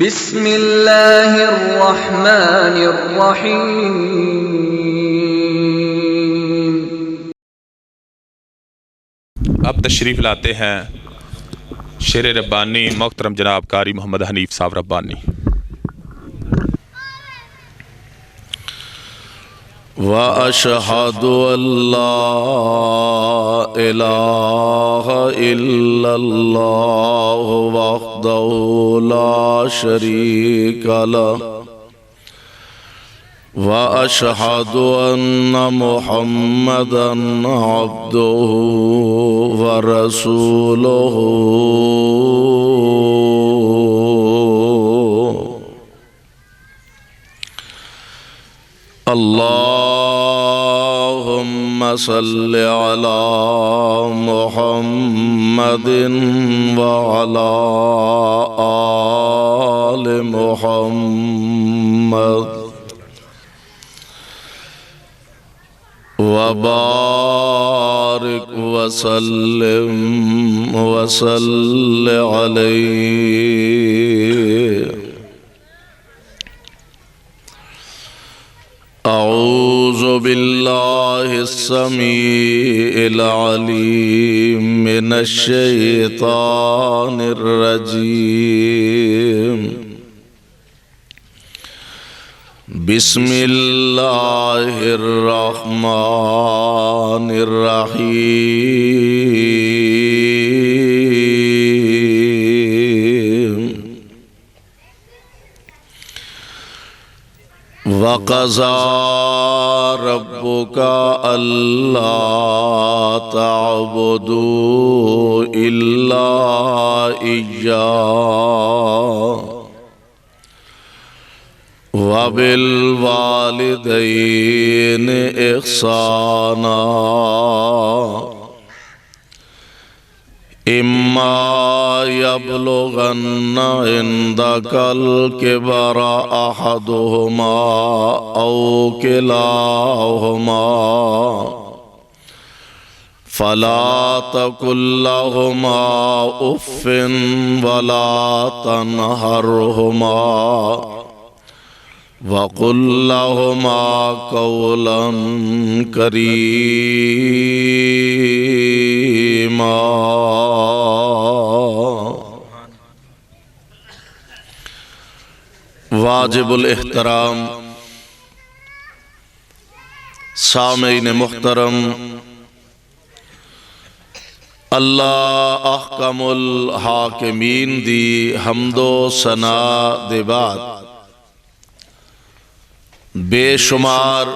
بسم اللہ الرحمن الرحیم۔ اب تشریف لاتے ہیں شعر ربانی محترم جناب قاری محمد حنیف صاحب ربانی۔ وَأَشْهَدُ أَن لَّا إِلَٰهَ إِلَّا اللَّهُ وَحْدَهُ لَا شَرِيكَ لَهُ وَأَشْهَدُ أَنَّ مُحَمَّدًا عَبْدُهُ وَرَسُولُهُ اللهم صل على محمد وعلى آل محمد وبارك وسلم عليه۔ أعوذ بالله السميع العليم من الشيطان الرجيم۔ بسم الله الرحمن الرحيم۔ وَقَضَى رَبُّكَ أَلَّا تَعْبُدُوا إِلَّا إِيَّاهُ وَبِالْوَالِدَيْنِ إِحْسَانًا إِمَّا يَبْلُغَنَّ عِندَكَ الْكِبَرَ أَحَدُهُمَا أَوْ كِلَاهُمَا فَلَا تَقُل لَّهُمَا أُفٍّ وَلَا تَنْهَرْهُمَا وَقُل لَّهُمَا قَوْلًا كَرِيمًا۔ واجب الاحترام سامعین محترم، اللہ احکم الحاکمین دی حمد و ثنا دے بعد بے شمار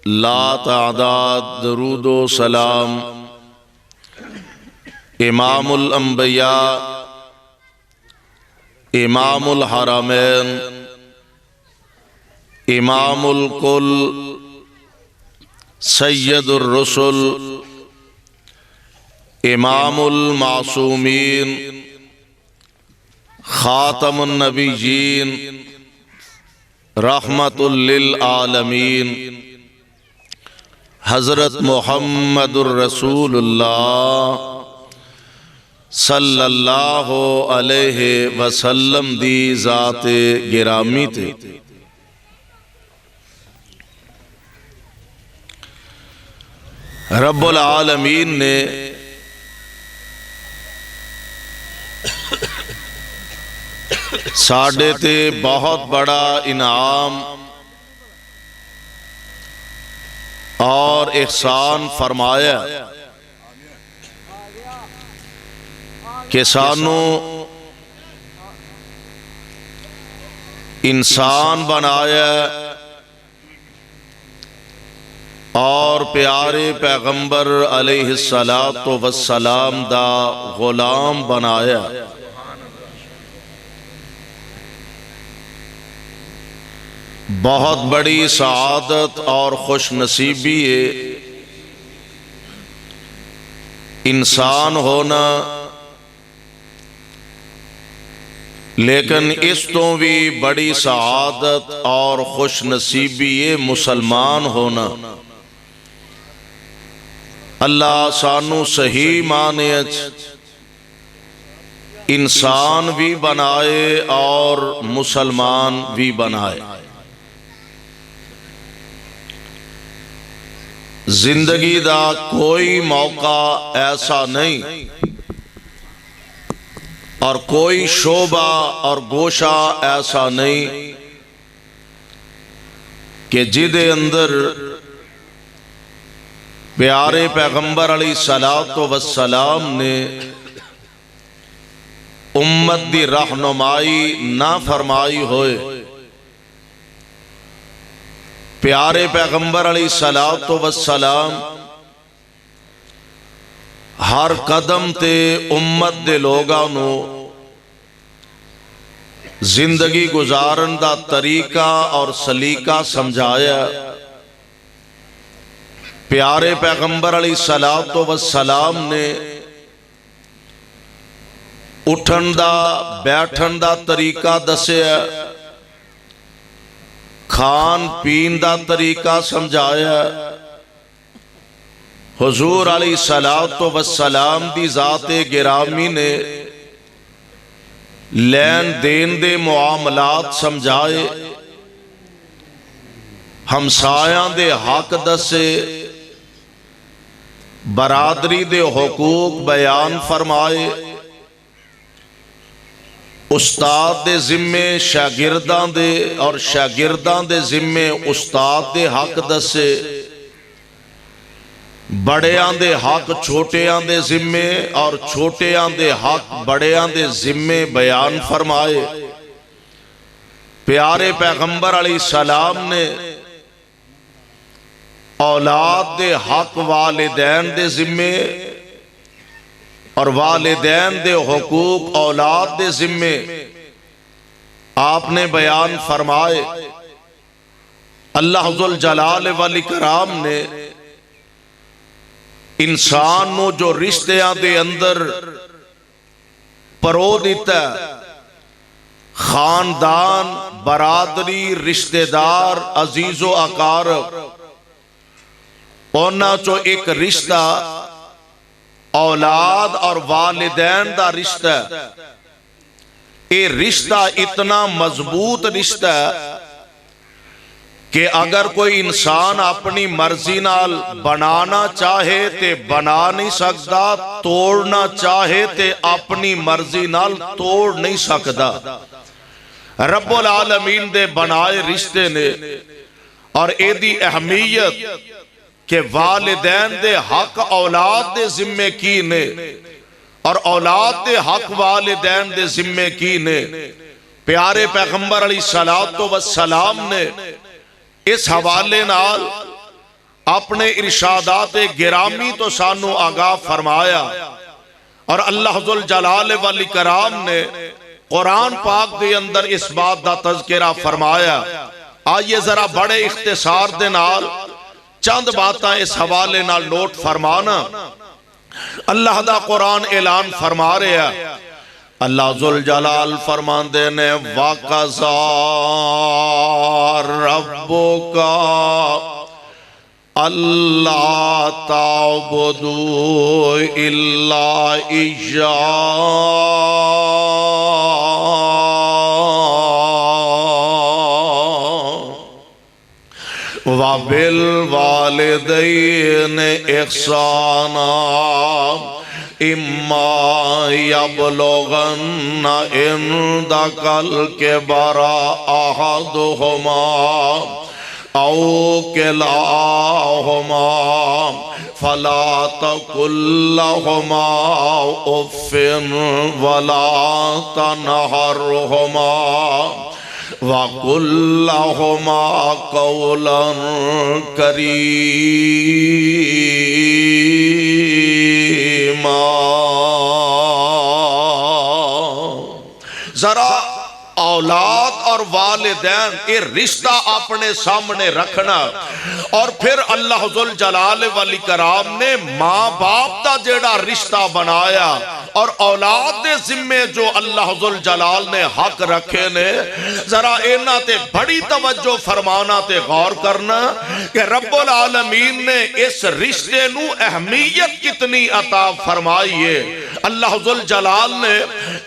لا تعداد درود و سلام امام الانبیاء، امام الحرمین، امام الکل، سید الرسل، امام المعصومین، خاتم النبیین، رحمت للعالمین، حضرت محمد الرسول اللہ صلی اللہ علیہ وسلم دی ذات گرامی تے رب العالمین نے ساڈے تے بہت بڑا انعام اور احسان فرمایا کہ سانو انسان بنایا اور پیارے پیغمبر علیہ السلام دا غلام بنایا۔ بہت بڑی سعادت اور خوش نصیبی ہے انسان ہونا، لیکن اس تو بھی بڑی سعادت اور خوش نصیبی ہے مسلمان ہونا۔ اللہ سانو صحیح معنی انسان بھی بنائے اور مسلمان بھی بنائے۔ زندگی دا کوئی موقع ایسا نہیں اور کوئی شعبہ اور گوشہ ایسا نہیں کہ جدے اندر پیارے پیغمبر علیہ الصلوۃ والسلام نے امت دی رہنمائی نہ فرمائی ہوئے۔ پیارے پیغمبر علیہ الصلوۃ والسلام ہر قدم تے امت دے لوگاں نو زندگی گزارن دا طریقہ اور سلیقہ سمجھایا۔ پیارے پیغمبر علیہ الصلوۃ والسلام نے اٹھن دا بیٹھن دا طریقہ دسیا، کھان پین دا طریقہ سمجھایا۔ حضور علیہ الصلوۃ والسلام دی ذات گرامی نے لین دین دے معاملات سمجھائے، ہمسایاں دے حق دسے، برادری دے حقوق بیان فرمائے، استاد دے ذمے شاگرداں دے اور شاگرداں دے ذمے استاد دے حق دسے، بڑیاں دے حق چھوٹیاں دے ذمے اور چھوٹیاں دے حق بڑیاں دے ذمے بیان فرمائے۔ پیارے پیغمبر علیہ السلام نے اولاد دے حق والدین دے ذمے اور والدین دے حقوق اولاد دے ذمے آپ نے بیان فرمائے۔ اللہ ذوالجلال والاکرام نے انسان نو جو رشتیاں دے اندر پرو دیتا ہے، خاندان، برادری، رشتہ دار، عزیز و اقارب، اونا چو ایک رشتہ اولاد اور والدین دا رشتہ ہے۔ یہ رشتہ اتنا مضبوط رشتہ ہے کہ اگر کوئی انسان اپنی مرضی نال بنانا چاہے تے بنا نہیں سکتا، توڑنا چاہے تے اپنی مرضی نال توڑ نہیں سکتا۔ رب العالمین دے بنائے رشتے نے اور اے دی اہمیت کہ والدین دے حق اولاد دے ذمے کی نے اور اولاد دے حق والدین دے ذمے کی نے۔ پیارے پیغمبر علیہ الصلوۃ والسلام نے اس حوالے نال اپنے ارشادات گرامی تو سانو آگاہ فرمایا، اور اللہ ذوالجلال والاکرام نے قرآن پاک دے اندر اس بات دا تذکرہ فرمایا۔ آئیے ذرا بڑے اختصار دے نال چند باتاں اس حوالے نال نوٹ فرمانا۔ اللہ دا قرآن اعلان فرما رہا ہے، اللہ ذوالجلال فرماندے نے وَقَضَىٰ رَبُّكَ أَلَّا تَعْبُدُوا إِلَّا إِيَّاهُ وَبِالْوَالِدَيْنِ إِحْسَانًا إِمَّا يَبْلُغَنَّ عِندَكَ الْكِبَرَ أَحَدُهُمَا أَوْ كِلَاهُمَا فَلَا تَقُل لَّهُمَا أُفٍّ وَلَا تَنْهَرْهُمَا وَقُل لَّهُمَا قَوْلًا كَرِيمًا۔ ذرا اولاد اور والدین یہ رشتہ اپنے سامنے رکھنا، اور پھر اللہ ذوالجلال والاکرام نے ماں باپ دا جیڑا رشتہ بنایا اور اولاد دے ذمے جو اللہ ذوالجلال نے حق رکھے نے، ذرا اینا تے بڑی توجہ فرمانا تے غور کرنا کہ رب العالمین نے اس رشتے نو اہمیت کتنی عطا فرمائی ہے۔ اللہ ذل جلال نے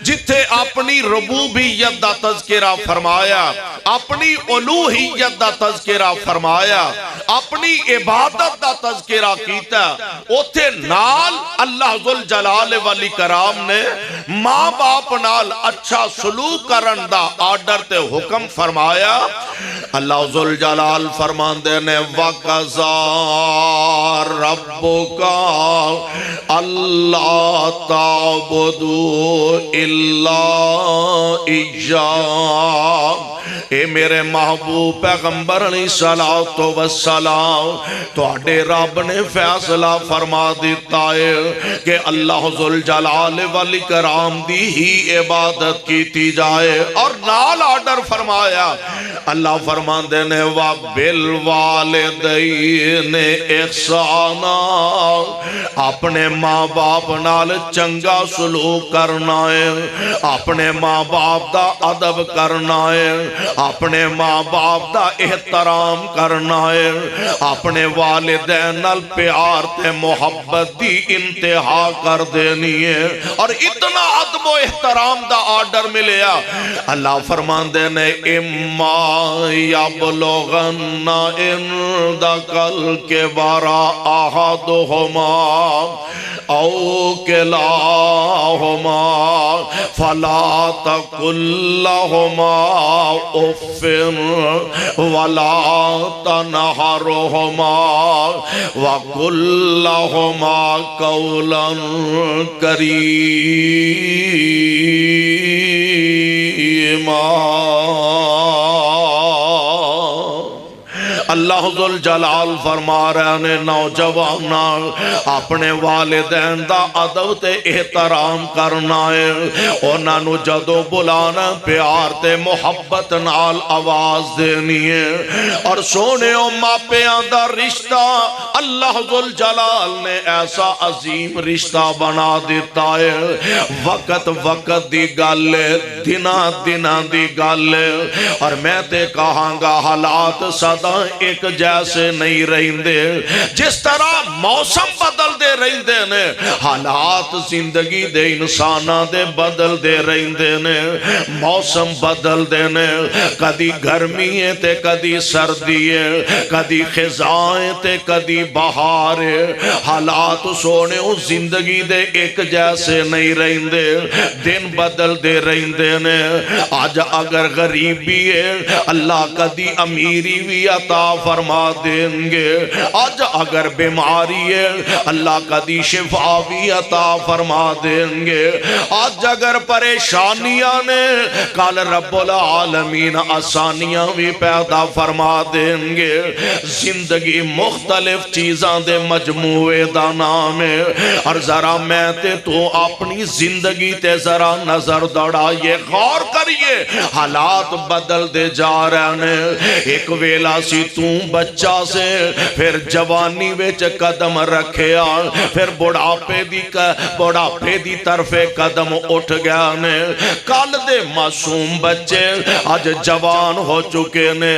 جتھے اپنی ربوبیت دا تذکرہ فرمایا، اپنی الوہیت دا تذکرہ فرمایا، اپنی عبادت دا تذکرہ کیتا، اوتھے نال اللہ ذل جلال والی کرام نے ماں باپ نال اچھا سلوک کرن دا آرڈر تے حکم فرمایا۔ اللہ ذل جلال فرماندے نے وَقَضَى رَبُّكَ أَلَّا تَعْبُدُوا إِلَّا إِيَّاهُ۔ اے میرے محبوب پیغمبر علیہ السلام، تو اڈے رب نے فیصلہ فرما دیتا ہے کہ اللہ ذل جلال والی کرام دی ہی عبادت کیتی جائے، اور نال آرڈر فرمایا اللہ فرماندے نے وَبِالْوَالِدَيْنِ إِحْسَانًا، اپنے ماں باپ نال چنگا سلوک کرنا ہے، اپنے ماں باپ دا ادب کرنا ہے، اپنے ماں باپ دا احترام کرنا ہے، اپنے والدین نال پیار تے محبت دی انتہا کر دینی ہے، اور اتنا ادب و احترام دا آرڈر ملیا۔ اللہ فرماندے نے اما یبلغن عندک الکبر احدہما او کلاہما فلا تقل لہما اف ولا تنہرہما وقل لہما قولا کریما۔ اللہ ذل جلال فرما رہے نے نوجوان اپنے والدین دا ادب تے احترام کرنا ہے، انہاں نو جدوں بلانا پیار تے محبت نال آواز دینی ہے، اور سونے او ماپیاں دا رشتہ اللہ ذل جلال نے ایسا عظیم رشتہ بنا دیتا ہے۔ وقت وقت دی گل ہے، دنا دنا دی گل ہے، اور میں تے کہاں گا حالات صدا ایک جیسے نہیں رہندے، جس طرح موسم بدل دے رہندے نے، حالات زندگی دے انسانہ دے بدل دے رہندے نے، موسم بدل دے نے، کدی گرمی ہے تے کدی سردی ہے، کدی خزائیں تے کدی بہار ہے، حالات سونے زندگی دے ایک جیسے نہیں رہندے، دن بدل دے رہندے نے۔ آج اگر غریبی ہے اللہ کدی امیری بھی عطا فرما دیں گے، آج اگر بیماری ہے اللہ کدی شفا بھی عطا فرما دیں گے، آج اگر پریشانیاں نے کل رب العالمین آسانیاں بھی پیدا فرما دیں گے۔ زندگی مختلف چیزاں دے مجموعے دا نام ہے، اور ذرا میں تے تو اپنی زندگی تے ذرا نظر دوڑائیے، غور کریے، حالات بدل دے جا رہے ہیں۔ ایک ویلا سی تو بچہ سے، پھر جوانی وچ قدم رکھیا، پھر بڑھاپے دی طرف قدم اٹھ گیا نے، کل دے معصوم بچے آج جوان ہو چکے نے،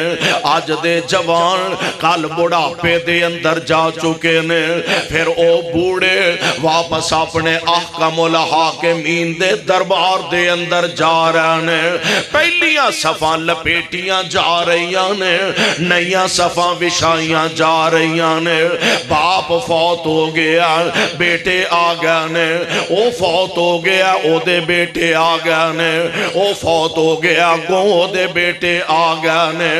آج دے جوان کل بڑھاپے دے اندر جا چکے نے، پھر او بوڑے واپس اپنے احکم الحاکمین دے دربار دے اندر جا رہے نے، پہلیاں صفاں لپیٹیاں جا رہیاں نے، نئیاں صفاں وشائیاں جا رہیاں نے، باپ فوت ہو گیا بیٹے آ گیا نے، او فوت ہو گیا او دے بیٹے آ گیا نے، او فوت ہو گیا گو دے بیٹے آ گیا نے۔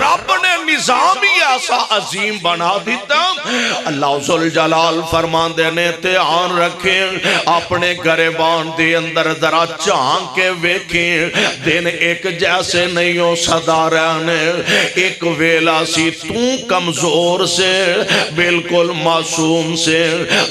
رب نے نظام ہی ایسا عظیم بنا دیتا۔ اللہ ذل جلال فرماندے نے دھیان رکھیں، اپنے گریبان دے اندر ذرا جھانک کے ویکھیں، دن ایک جیسے نہیں ہو سدا رہنے۔ ایک ویلا سی تو کمزور سے بالکل معصوم سے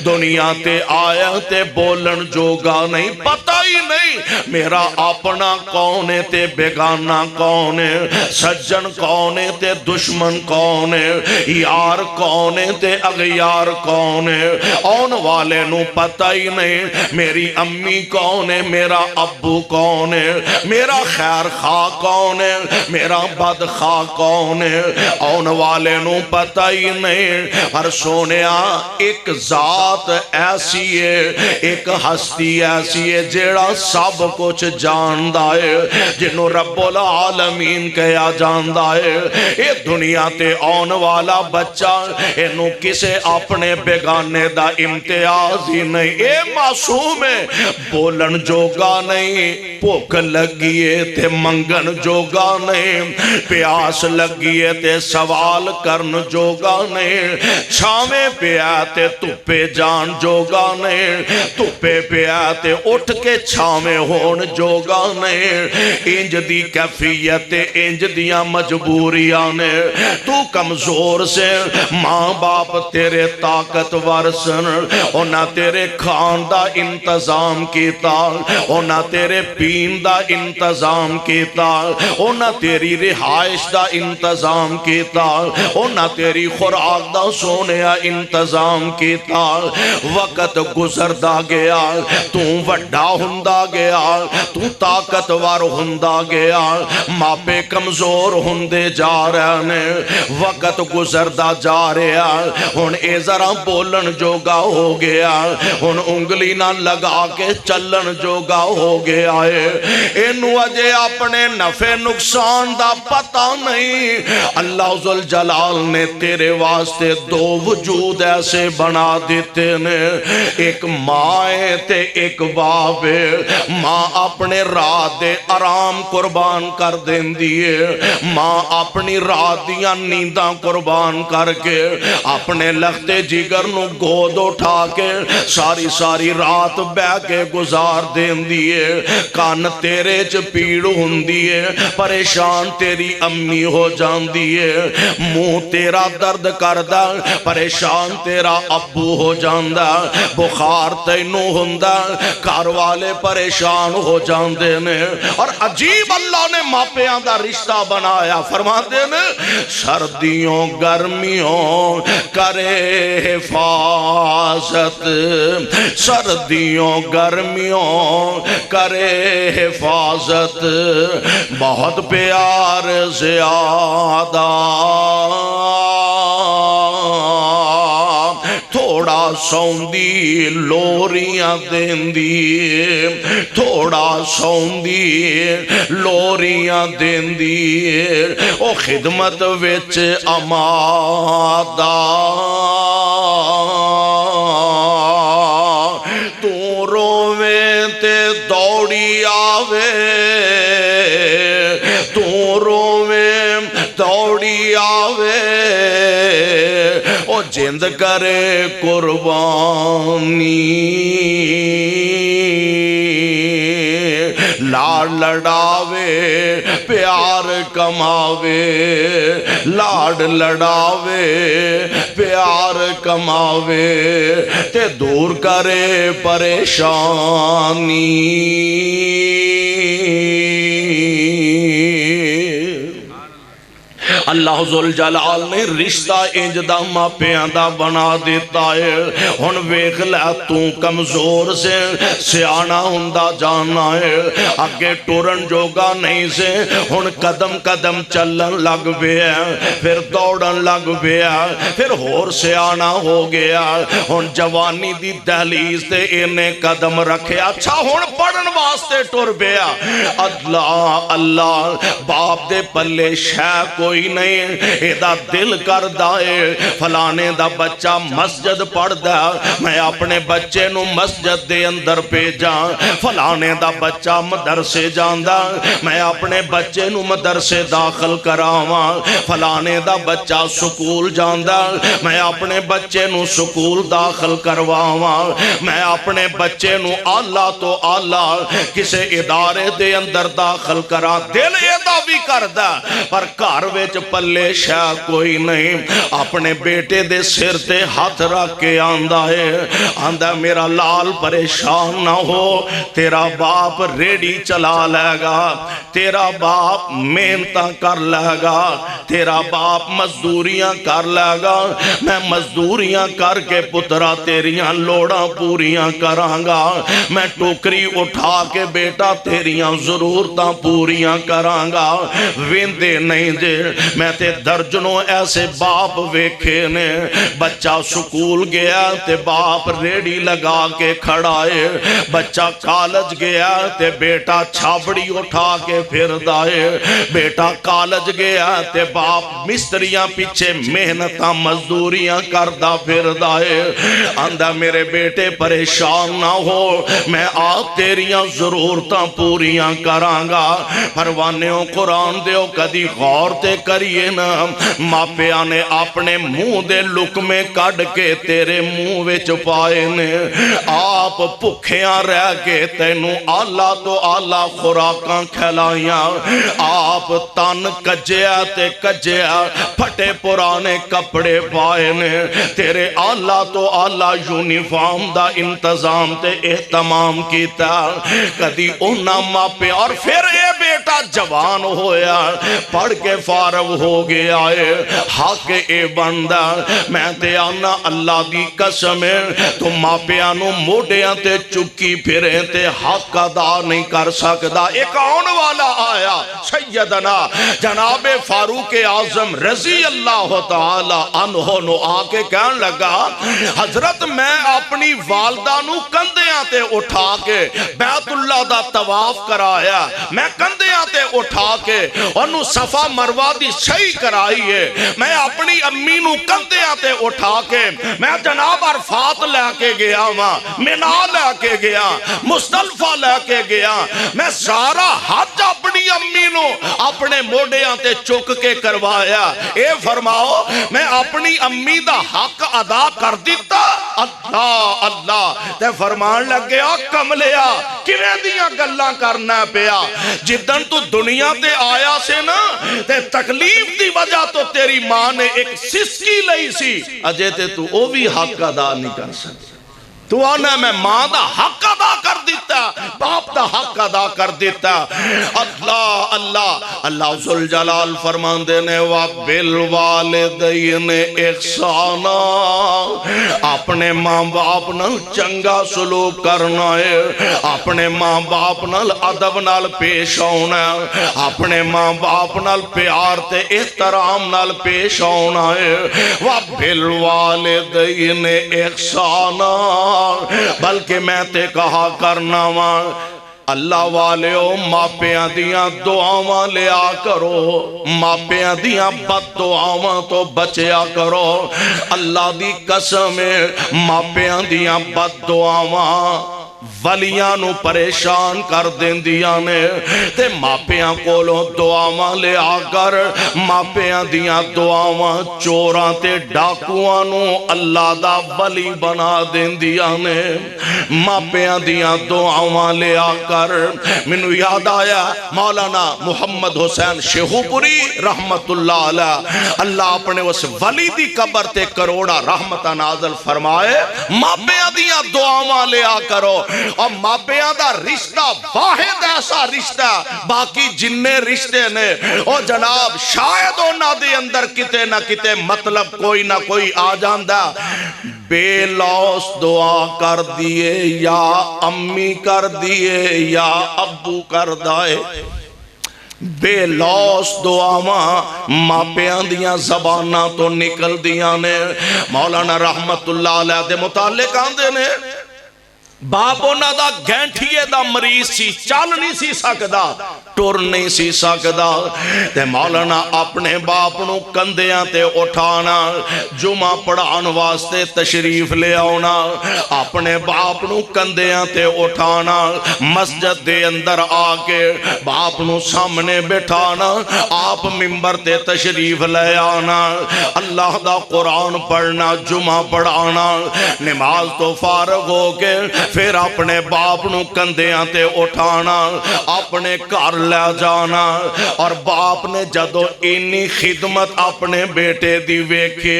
دنیا تے آیا تے بولن جوگا نہیں، پتہ ہی نہیں میرا اپنا کون ہے تے بیگانہ کون ہے، سجن کون ہے تے دشمن دشمن کون ہے، یار کون ہے تے اغیار کون ہے، آن والے نو پتہ ہی نہیں میری امی کون ہے، میرا ابو کون ہے، میرا خیر خواہ کون ہے، میرا بد خواہ کون ہے، آن والے نو پتہ ہی نہیں۔ ہر سونیا ایک ذات ایسی ہے، ایک ہستی ایسی ہے جیڑا سب کچھ جاندہ ہے، جنہوں رب العالمین کہا جاندہ ہے۔ اے دنیا تے آن والا بچہ انہوں کسے اپنے بیگانے دا امتیاز ہی نہیں، اے معصوم ہے، بولن جوگا نہیں، بھوک لگیے تے منگن جوگا نہیں، پیاس لگیے تے سوال کرن جوگا نہیں، چھاویں پہ آتے تپے جان جوگا نہیں، تپے پہ آتے اٹھ کے چھاویں ہون جوگا نہیں، انج دی کیفیت انج دیاں مجبوریاں نے، تو کمزور سے ماں باپ تیرے طاقتور سن، اونا تیرے کھان دا انتظام کیتا، اونا تیرے پین دا انتظام کیتا، اونا تیری رہائش دا انتظام کیتا، اونا تیری خوراک دا سونے انتظام کیتا، وقت گزردا گیا، تو وڈا ہندا گیا، تو طاقتور ہندا گیا، ماپے کمزور ہندے جا رہے نے، وقت گزردا جا رہا، ہن اے ذرا بولن جوگا ہو گیا، ہن انگلی نہ لگا کے چلن جوگا ہو گیا ہے، انہوں اجے اپنے نفع نقصان دا پتہ نہیں۔ اللہ ذوالجلال نے تیرے واسطے دو وجود ایسے بنا دیتے نے، ایک ماں ہے تے ایک باپ ہے، ماں اپنے رات دے آرام قربان کر دین دیئے، ماں اپنی رات دیاں نینداں قربان کر کے اپنے لختے جگر نو گود اٹھا کے ساری ساری رات بہ کے گزار دین دیئے، کان تیرے چ پیڑ ہوندیے، پریشان تیری امی ہو جان دیئے، منہ تیرا درد کردہ پریشان تیرا ابو ہو جاندہ، بخار تینوں ہوندہ گھر والے پریشان ہو جاندے نے، اور عجیب اللہ نے ماپیاں دا رشتہ بنایا، فرماتے نے سردیوں گرمیوں کرے حفاظت، سردیوں گرمیوں کرے حفاظت، بہت پیار زیادہ تھوڑا سوندی لوریاں دیندی، تھوڑا سوندی لوریاں دیندی، او خدمت وچ امادہ، تو روویں تے دوڑی آوے، تو روویں دوڑی آوے، او جند کرے قربانی، لاڑ لڑاوے پیار کماوے، لاڑ لڑاوے پیار کماوے، تے دور کرے پریشانی۔ اللہ ذوالجلال نے رشتہ انجدہ ماپیاں دا بنا دیتا ہے، ہن ویکھ لے تو کمزور سے سیانا ہندا جانا ہے، آگے ٹورن جوگا نہیں سے، ہن قدم قدم چلن لگ بیا، پھر دوڑن لگ بیا، پھر ہور سیانا ہو گیا، ہن جوانی دی دہلیز تے انہیں قدم رکھے، اچھا ہن پڑھن واسطے ٹور بیا، اللہ اللہ باپ دے پلے شے کوئی نہیں، ایدہ دل کر دائے فلانے دا بچہ مسجد پڑھ دا، میں اپنے بچے نو مسجد دے اندر پیجا، فلانے دا بچہ مدرسے جاندہ، میں اپنے بچے نو مدرسے داخل کراواں، فلانے دا بچہ سکول جاندہ، میں اپنے بچے نو سکول داخل کرواواں، میں اپنے بچے نو آلہ تو آلہ کسے ادارے دے اندر داخل کرا، دل ایدہ بھی کر دا، پر گھر وچ پلے شاہ کوئی نہیں، اپنے بیٹے دے سر تے ہاتھ رکھ کے آندا ہے، آندا میرا لال پریشان نہ ہو، تیرا باپ ریڈی چلا لے گا، تیرا باپ محنتاں کر لے گا، تیرا باپ مزدوریاں کر لے گا، میں مزدوریاں کر کے پترا تیریاں لوڑاں پوریاں کراں گا، میں ٹوکری اٹھا کے بیٹا تیریاں ضرورتاں پوریاں کراں گا۔ ویندے نہیں دے، میں تے درجنوں ایسے باپ ویکھے نے، بچہ سکول گیا تے باپ ریڈی لگا کے کھڑا ہے، بچہ کالج گیا تے بیٹا چھابڑی اٹھا کے پھر دائے، بیٹا کالج گیا تے باپ مستریاں پیچھے محنتاں مزدوریاں کردہ پھر دائے، آندہ میرے بیٹے پریشان نہ ہو، میں آپ تیریاں ضرورتاں پوریاں کراں گا۔ پروانیوں قرآن دیو کدی غور تے کریے نا، ماپیاں نے اپنے منہ دے لکمے کڈ کے تیرے منہ وچ پائے نے، آپ بھکھیاں رہ کے تینوں آلہ تو آلہ خوراکاں کھلائیاں، آپ تن کجیا تے کجیا پھٹے پرانے کپڑے پائے نے، تیرے آلہ تو آلہ یونیفارم دا انتظام تے اہتمام کیتا، کدی اونا ماپے اور پھر اے بیٹا جوان ہویا، پڑھ کے فارغ ہو گیا ہے، حق اے بندہ میں تے آنا اللہ دی قسم ہے، تو ماپیانو موڑیاں تے چکی پھریں تے حق ادا نہیں کر سکتا۔ ایک آن والا آیا سیدنا جناب فاروق اعظم رضی اللہ تعالی عنہ نو آکے کہن لگا، حضرت میں اپنی والدہ نو کندیاں تے اٹھا کے بیت اللہ دا طواف کرایا، میں کندیاں تے اٹھا کے انہوں صفا مروہ دی صحیح کرائی ہے، میں اپنی امی نو کندیاں تے اٹھا کے میں جناب عرفات لے کے گیا ہاں، منا لے کے گیا، مصطلفہ لے کے گیا، میں سارا حج اپنی امی نو اپنے موڑیاں تے چک کے کروایا۔ اے فرماؤ میں اپنی امی دا حق ادا کر دیتا؟ اللہ اللہ تے فرمان لگ گیا کملیا کیویں دیاں گلاں کرنا پیا، جدن تو دنیا تے آیا سے نا تے تکلیف دی وجہ تو تیری ماں نے ایک سسکی لئی سی، اجے تے تو او بھی حق ادا نہیں کر سکتا، تو آنا میں ماں دا حق ادا کر دیتا، باپ دا حق ادا کر دیتا۔ اللہ اللہ اللہ ذوالجلال فرمان دینے وَبِالْوَالِدَيْنِ اِحْسَانًا، اپنے ماں باپ نال چنگا سلوک کرنا ہے، اپنے ماں باپ نال ادب نال پیش ہونا ہے، اپنے ماں باپ نال پیار تے احترام نال پیش ہونا ہے۔ وَبِالْوَالِدَيْنِ اِحْسَانًا، بلکہ میں تے کہا کرنا وہاں اللہ والیو ماپیاں دیاں دعاواں لیا کرو، ماپیاں دیاں بد دعاواں تو بچیا کرو، اللہ دی قسم ہے ماپیاں دیاں بد دعاواں ولیاں نو پریشان کر دین دیاں نے، تے ماپیاں کولوں دعاواں لے آگر ماپیاں دیاں دعاواں چوراں تے ڈاکواں نو اللہ دا ولی بنا دین دیاں نے، ماپیاں دیاں دعاواں لے آگر۔ منو یاد آیا مولانا محمد حسین شیخو پوری رحمت اللہ علیہ، اللہ اپنے اس ولی دی قبر تے کروڑا رحمتہ نازل فرمائے، ماپیاں دیاں دعاواں لے آ کرو، اور ماپیاں دا رشتہ واحد ایسا رشتہ، باقی جننے رشتے نے اور جناب شاید اونا دے اندر کتے نہ کتے مطلب کوئی نہ کوئی آ جاندہ، بے لوس دعا کر دیے یا امی کر دیے یا ابو کر دائے، بے لوس دعاواں ماپیاں دیاں زباناں تو نکل دیاں نے۔ مولانا رحمت اللہ علیہ دے متعلق آندے نے باپ اونا دا گھنٹیے دا مریض سی، چل نہیں سی سکدا، ٹر نہیں سی سکدا، تے مولانا اپنے باپ نو کندیاں تے اٹھانا، جمعہ پڑھان واسطے تشریف لے آنا، اپنے باپ نو کندیاں تے اٹھانا، مسجد دے اندر آکے باپ نو سامنے بٹھانا، آپ ممبر تے تشریف لے آنا، اللہ دا قرآن پڑھنا، جمعہ پڑھانا، نماز تو فارغ ہو کے پھر اپنے باپ نو کندیاں تے اٹھانا، اپنے گھر لے جانا. اور باپ نے جدو اینی خدمت اپنے بیٹے دی ویکھی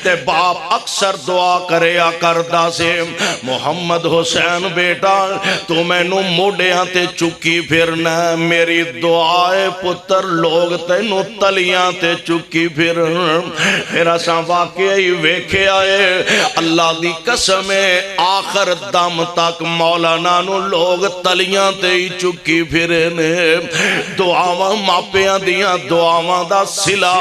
تے باپ اکثر دعا کریا کردا سے محمد حسین بیٹا تو مینوں موڈیاں تے چکی پھرنا میری دعائے پتر لوگ تینوں تلیاں تے چکی پھر اساں واقعی ویکھے آئے اللہ دی قسم آخر دم تک مولانا نو لوگ تلیاں تے ہی چکی پھرے نے. دعاواں ماپیاں دیاں دعاواں دا صلہ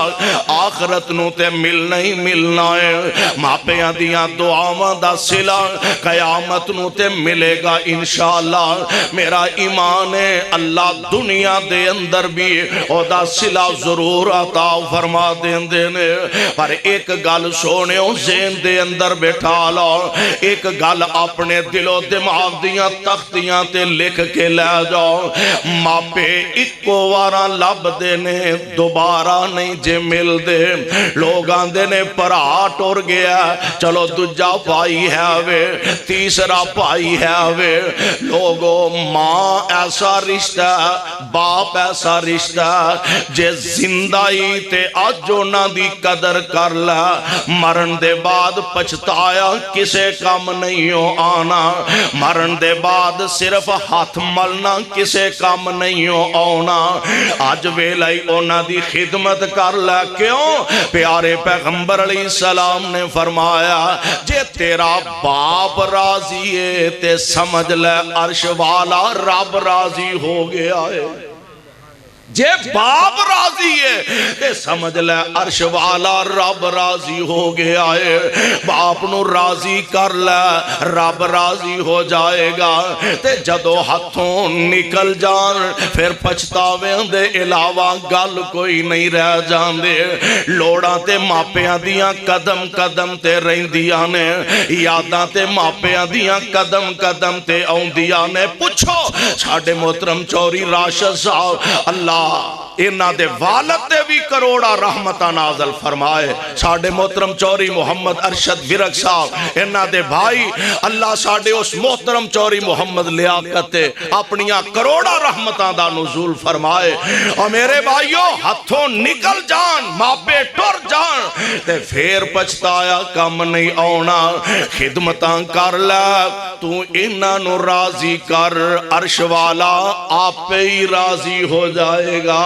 آخرت نو تے ملنا ہی ملنا ہے. ماپیاں دیاں دعاواں دا صلہ قیامت نو تے ملے گا انشاءاللہ. میرا ایمان ہے اللہ دنیا دے اندر بھی او دا صلہ ضرور عطا فرما دین دینے. پر ایک گل سونیوں ذہن دے اندر بٹھا لو, ایک گل اپنے دل و دماغ دیاں تختیاں تے لکھ کے لے جاؤ. ماپے اکو وارا لب دینے دوبارہ نہیں جے مل دے. لوگ آندے نے پرا ٹور گیا چلو دجا پائی ہے وے تیسرا پائی ہے وے. لوگوں ماں ایسا رشتہ باپ ایسا رشتہ جے زندائی تے آج انہاں دی قدر کر لے مرن دے بعد پچھتایا کسے کام نہیں ہو آنا. مرن دے بعد صرف ہاتھ ملنا کسے کام نہیں ہو آنا. آج ویلائی انہاں دی خدمت کر لے. کیوں؟ پیارے پیغمبر علیہ السلام نے فرمایا جے تیرا باپ راضی ہے تے سمجھ لے عرش والا رب راضی ہو گیا ہے. جے باپ راضی ہے تے سمجھ لے عرش والا رب راضی ہو گیا ہے. باپ نو راضی کر لے رب راضی ہو جائے گا. تے جدو ہاتھوں نکل جان پھر پچھتاویں دے علاوہ گل کوئی نہیں رہ جان دے. لوڑاں تے ماپیاں دیاں قدم قدم تے رہندیاں نے, یاداں تے ماپیاں دیاں قدم قدم تے آؤندیاں نے. پوچھو ساڈے محترم چوری راشد صاحب اللہ انہاں دے والد تے بھی کروڑا رحمتہ نازل فرمائے. ساڈے محترم چوری محمد ارشد ورک صاحب انہاں دے بھائی اللہ ساڈے اس محترم چوری محمد لیاقت تے اپنیاں کروڑا رحمتہ دا نزول فرمائے. اور میرے بھائیوں ہتھوں نکل جان ماپے ٹر جان تے پھر پچھتایا کم نہیں آنا. خدمتاں کر لے تو انہاں نو راضی کر عرش والا آپ ہی راضی ہو جائے گا.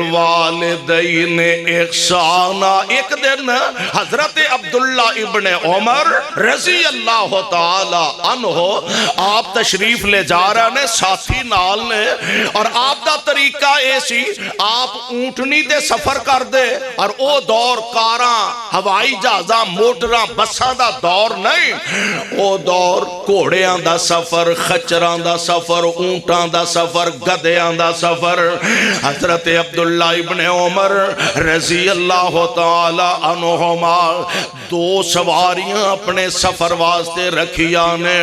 وَبِالْوَالِدَيْنِ اِحْسَانًا. ایک دن حضرت عبداللہ ابن عمر رضی اللہ تعالی عنہ آپ تشریف لے جا رہے ہیں ساتھی نال نے, اور آپ دا طریقہ ایسی آپ اونٹنی دے سفر کر دے. اور او دور کاراں ہوائی جہازاں موٹراں بساں دا دور نہیں, او دور گھوڑیاں دا سفر خچراں دا سفر اونٹاں دا سفر گدیاں دا سفر. حضرت عبداللہ ابن عمر رضی اللہ تعالی عنہما دو سواریاں اپنے سفر واسطے رکھیاں نے,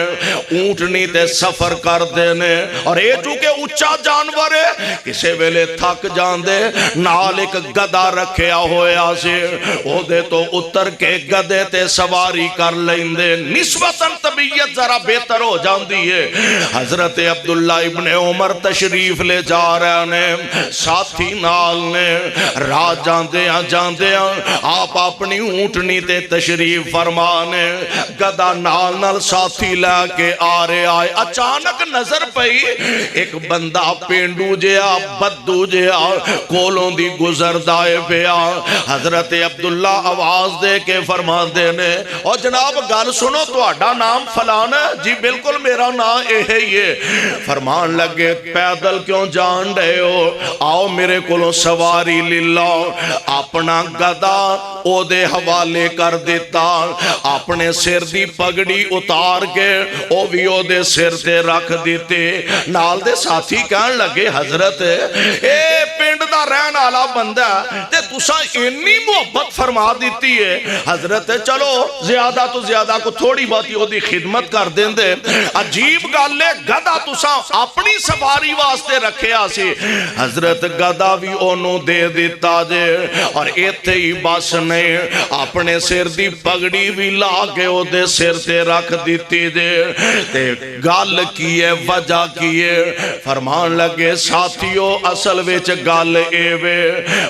اونٹنی تے سفر کر دینے. اور یہ چونکہ اچھا جانور ہے کسے ویلے تھک جان دے نال ایک گدا رکھیا ہویا سے او دے تو اتر کے گدے تے سواری کر لیں دے. نسبتاً طبیعت ذرا بہتر ہو جان دیئے. حضرت عبداللہ ابن عمر تشریف لے جا رہے نے ساتھی نال نے. راہ جاندے آپ اپنی اونٹنی تے تشریف فرمانے گدا نال نال ساتھی لے کے آ رہے آئے. اچانک نظر پئی ایک بندہ پینڈو جیا بدو جیا کولوں دی گزر دائے پیا. حضرت عبداللہ آواز دے کے فرما دینے اور جناب گل سنو تہاڈا نام فلان ہے؟ جی بالکل میرا نام یہی ہے. فرمان لگے پیدل کیوں جان رہے ہو, آؤ میرے کولوں سواری للہ. اپنا گدا او دے حوالے کر دیتا, اپنے سر دی پگڑی اتار کے او بھی او دے سر تے رکھ دیتے. نال دے ساتھی کہن لگے حضرت اے پنڈ دا رہن والا بندہ تے تساں اتنی محبت فرما دیتی ہے حضرت چلو زیادہ تو زیادہ کو تھوڑی بہت ہی دی خدمت کر دیں دے عجیب گل ہے گدا تساں اپنی سواری واسطے رکھے آسی حضرت گدا بھی انہوں دے دیتا جے اور ایتھے ہی بس نے اپنے سر دی پگڑی بھی لا کے او دے سر تے رکھ دیتی جے تے گل کیے وجہ کیے فرمان لگے ساتھیو اصل وچ گل اے وے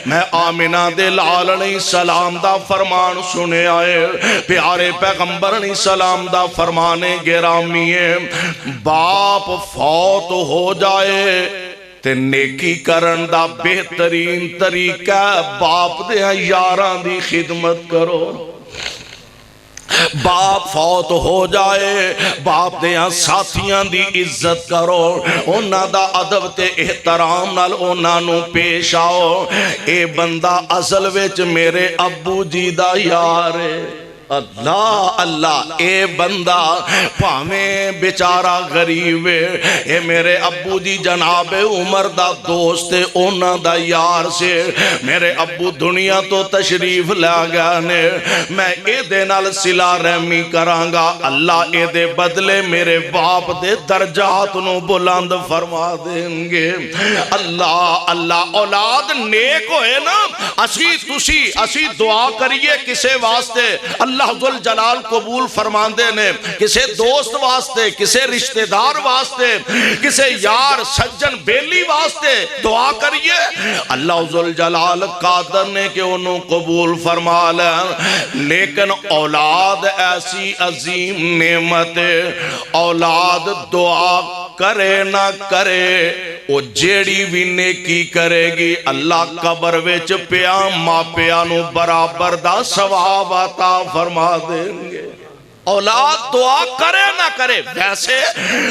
میں آمنہ دے لال علیہ السلام دا فرمان سنے آئے پیارے پیغمبر علیہ السلام دا فرمانے گرامی ہے باپ فوت ہو جائے تے نیکی کرن دا بہترین طریقہ باپ دے یاراں دی خدمت کرو باپ فوت ہو جائے باپ دیاں ساتھیاں دی عزت کرو اونا دا ادب تے احترام نال اونا نو پیش آؤ اے بندہ اصل وچ میرے ابو جی دا یار ہے اللہ اللہ اے بندہ پاویں بیچارہ غریب اے میرے ابو جی جناب عمر دا دوست اونا دا یار سے میرے ابو دنیا تو تشریف لے گانے میں اے دے نال صلہ رحمی کرانگا اللہ اے دے بدلے میرے باپ دے درجات نو بلند فرما دیں گے اللہ اللہ اولاد نیک ہوئے نا اسی دعا کریے کسے واسطے اللہ ذل جلال قبول فرماندے نے کسے دوست واسطے کسے رشتہ دار واسطے کسے یار سجن بیلی واسطے دعا کریے اللہ ذل جلال قادر نے کہ انہوں قبول فرما لیں لیکن اولاد ایسی عظیم نعمت اولاد دعا کرے نہ کرے وہ جیڑی بھی نیکی کرے گی اللہ قبر وچ پیا ماں پیا نو برابر دا ثواب عطا فرما دیں گے اولاد دعا کرے نہ کرے ویسے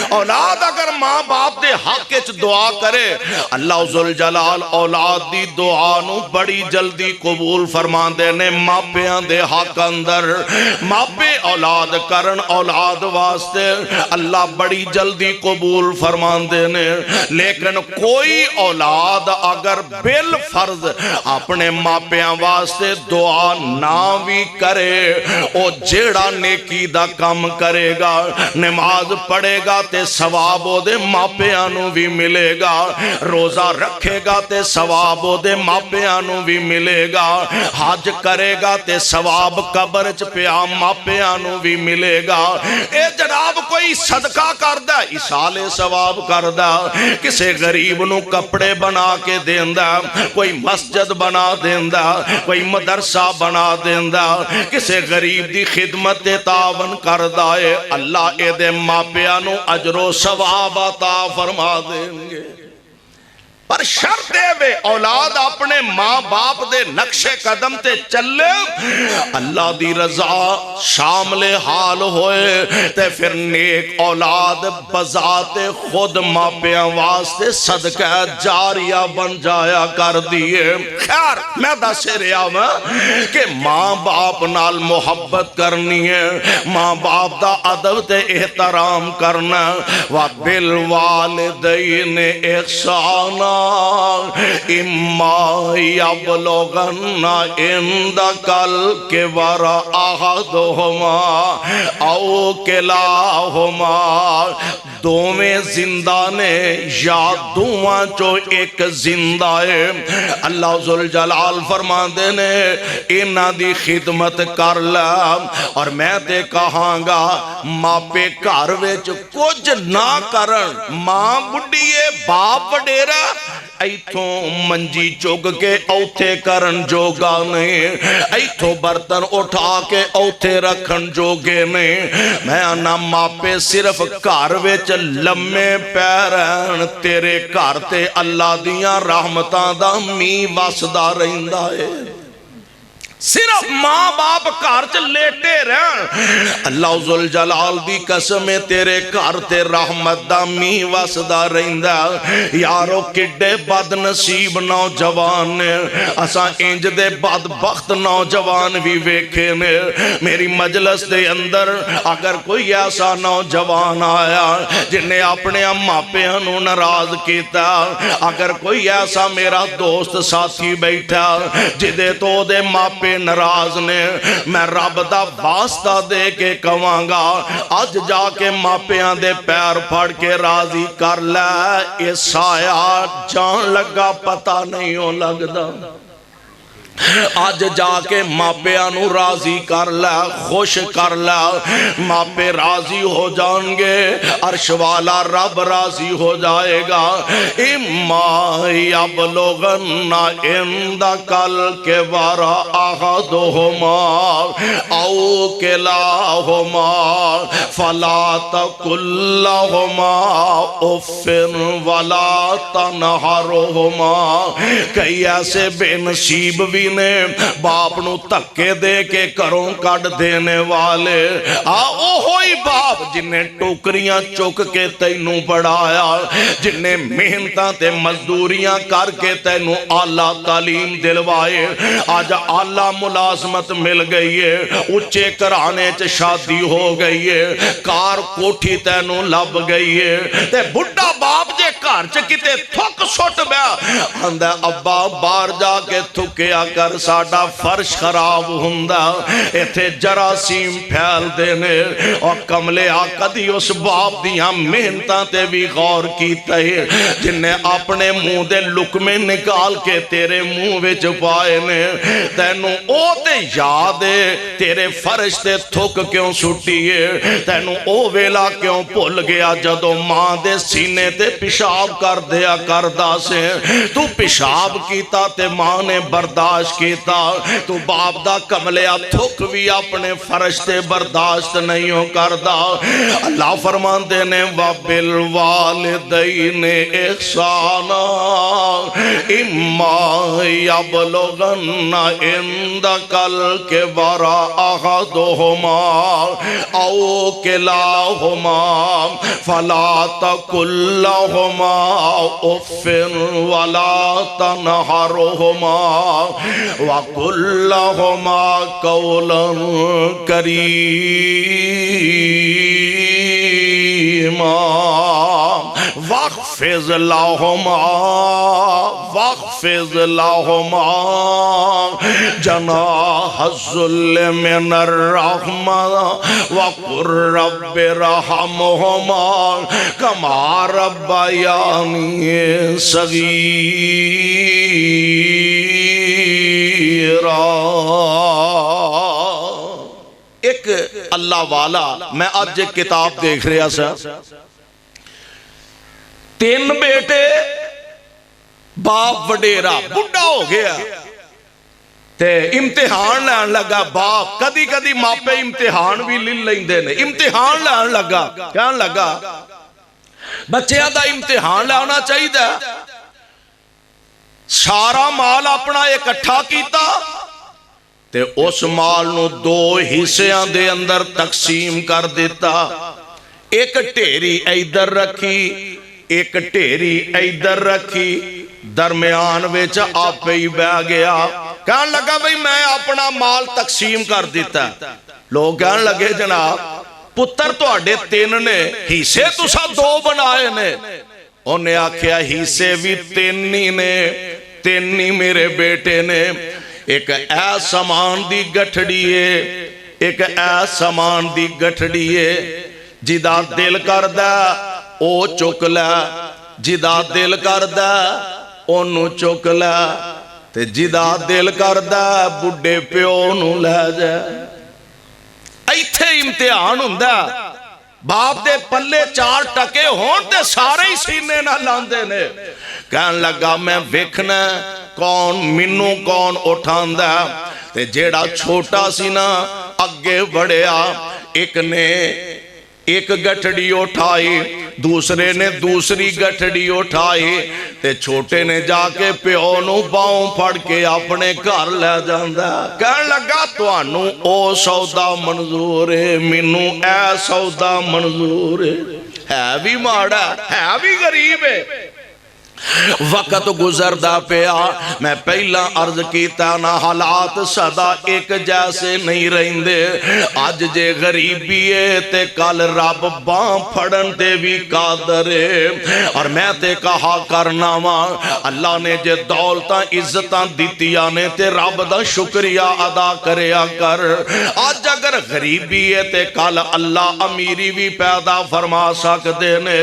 اولاد اگر ماں باپ دے حق وچ دعا کرے اللہ ذل جلال اولاد دی دعا نو بڑی جلدی قبول فرما دے نے ماپیاں دے حق اندر ماپے اولاد کرن اولاد واسطے اللہ بڑی جلدی قبول فرما دے نے لیکن کوئی اولاد اگر بالفرض اپنے ماپیاں واسطے دعا نہ بھی کرے او جیڑا نیکی دا کام کرے گا نماز پڑھے گا تے ثواب دے ماپیاں نو بھی ملے گا روزہ رکھے گا تے ثواب دے ماپیاں نو بھی ملے گا حج کرے گا تے ثواب قبر چ پیا ماپیاں نو بھی ملے گا اے جناب کوئی صدقہ کردہ ایصال ثواب کردہ کسے غریب نو کپڑے بنا کے دیندہ کوئی مسجد بنا دیندہ کوئی مدرسہ بنا دیندہ کسے غریب دی خدمت تاب کردائے اللہ اے دے ماپیاں نو اجر و ثواب عطا فرما دیں گے پر شرط دے وے اولاد اپنے ماں باپ دے نقش قدم تے چلے اللہ دی رضا شامل حال ہوئے تے پھر نیک اولاد بذات خود ماپیاں واسطے صدقہ جاریہ بن جایا کر دیئے خیر میں دس رہا ہوں کہ ماں باپ نال محبت کرنی ہے ماں باپ دا ادب تے احترام کرنا وَبِالْوَالِدَيْنِ إِحْسَانًا اِمَّا يَبْلُغَنَّ عِنْدَكَ الْكِبَرَ أَحَدُهُمَا أَوْ كِلَاهُمَا دوویں زندہ نے یا دوواں چو ایک زندہ ہے اللہ ذل جلال فرما دینے انہاں دی خدمت کر لے اور میں تے کہاں گا ماں پہ گھر وچ کچھ نہ کرن ماں بڈھیے باپ وڈیرا ایتھوں منجی چوگ کے اوتھے کرن جوگا نہیں ایتھوں برتن اٹھا کے اوتھے رکھن جوگے نہیں میں آنا ماں پہ صرف گھر وچ لمے پیرن تیرے گھر تے اللہ دیاں رحمتاں دا می واسدہ رہندا ہے صرف ماں باپ گھر چ لیٹے رہن. اللہ ذل جلال دی قسم ہے تیرے گھر تے رحمت دا میہ وسدا رہندا. یارو کڈے بد نصیب نوجوان نے, اساں انج دے بدبخت نوجوان بھی ویکھے نے. میری مجلس دے اندر اگر کوئی ایسا نوجوان آیا جن نے اپنے ماپیاں نو ناراض کیتا, اگر کوئی ایسا میرا دوست ساتھی بیٹھا جدے تو دے ماپے ناراض نے, میں رب دا واسطہ دے کے کہواں گا اج جا کے ماپیاں دے پیر پھڑ کے راضی کر لے. اے سایہ جان لگا پتہ نہیں ہو لگدا. آج جا کے ماپیاں نو راضی کر لے, خوش کر لے. ماپے راضی ہو جان گے, عرش والا رب راضی ہو جائے گا. اما یبلغن عندک الکبر احدہما او کلاہما فلا تقل لہما اف ولا تنہرہما. کئی ایسے بے نصیب بھی نے باپ نو تکے دے کے کروں کٹ دینے والے. اوہی باپ جن نے ٹوکریاں چک کے تینوں بڑھایا, جن نے محنتاں تے مزدوریاں کر کے تینوں اعلیٰ تعلیم دلوائے. آج اعلیٰ ملازمت مل گئی ہے, اچھے گھرانے چ شادی ہو گئی ہے, کار کوٹھی تینوں لب گئی ہے. تے بڈھا باپ جے گھر چ کتے تھک سٹ بیا آندا ابا باہر جا کے تھکیا کر ساڈا فرش خراب ہوندا. ایتھے جراثیم پھیل دینے. اور کملے کدی اس باپ دیاں محنتاں تے بھی غور کیتا ہے جن نے اپنے منہ دے لقمے نکال کے تیرے منہ وچ پائے نے. تینوں او تے یاد ہے تیرے فرش تے تھک کیوں سٹی ہے, تینوں او ویلا کیوں بھول گیا جدو ماں دے سینے تے پیشاب کر دیا کردا سے. تو پیشاب کیتا تے ماں نے برداشت کیتا, تو باپ دا کملیا تھک بھی اپنے فرش تے برداشت نہیں ہو کردا. اللہ فرماندے نے وَبِالْوَالِدَيْنِ إِحْسَانًا إِمَّا يَبْلُغَنَّ عِندَكَ الْكِبَرَ أَحَدُهُمَا أَوْ كِلَاهُمَا فَلَا تَقُل لَّهُمَا أُفٍّ وَلَا تَنْهَرْهُمَا وَقُل لَّهُمَا قَوْلًا كَرِيمًا واخفض لهما جناح الذل من الرحمة وقل رب ارحمهما كما ربياني صغيرا. ایک اللہ والا, میں آج ایک کتاب دیکھ رہا سا, 3 بیٹے, باپ وڈیرا بڑھا ہو گیا تے امتحان لین لگا. باپ کدی کدی ماپے امتحان بھی لے لیندے نے. امتحان لین لگا, کہن لگا بچیاں دا امتحان لینا چاہیے. سارا مال اپنا اکٹھا کیتا تے اس مال نو 2 حصیاں دے اندر تقسیم کر دیتا. ایک ٹھیری ادھر رکھی, ایک ٹھیری ادھر رکھی, درمیان وچ آپ ہی بہ گیا. کہن لگا بھئی میں اپنا مال تقسیم کر دیتا. لوگ کہن لگے جناب پتر تو اڈے 3 نے, حصے تو سب 2 بنائے نے. انہیں آکھیا حصے بھی 3 نے, 3 میرے بیٹے نے. ایک اے سامان دی گٹھڑی ہے, ایک اے سامان دی گٹھڑی ہے. جدا دل کردہ او چک لے, جدا دل کردہ اونو چک لے, تے جدا دل کردہ بڈے پیو نو لے جائے. ایتھے امتحان ہوندا. باپ دے پلے 4 ٹکے ہون تے سارے ہی سینے نہ لاندے نے. کہن لگا میں ویکھنا کون منو کون اٹھاندا. تے جیڑا چھوٹا سی نا اگے بڑھیا, ایک نے ایک گٹھڑی اٹھائی, دوسرے نے دوسری گٹھڑی اٹھائی تے چھوٹے نے جا کے پیو نو باؤں پھڑ کے اپنے گھر لے جاندا کہن لگا تانوں او سودا منظور ہے مینوں اے سودا منظور ہے بھی ماڑا ہے بھی غریب ہے وقت گزردا پیا میں پہلا عرض کیتا نا حالات سدا ایک جیسے نہیں رہندے اج جے غریبی ہے تے کل رب باں پھڑن تے بھی قادر ہے اور میں تے کہا کرنا وا اللہ نے جے دولتاں عزتاں دتیاں نے تے رب دا شکریہ ادا کریا کر اج اگر غریبی ہے تے کل اللہ امیری بھی پیدا فرما سکدے نے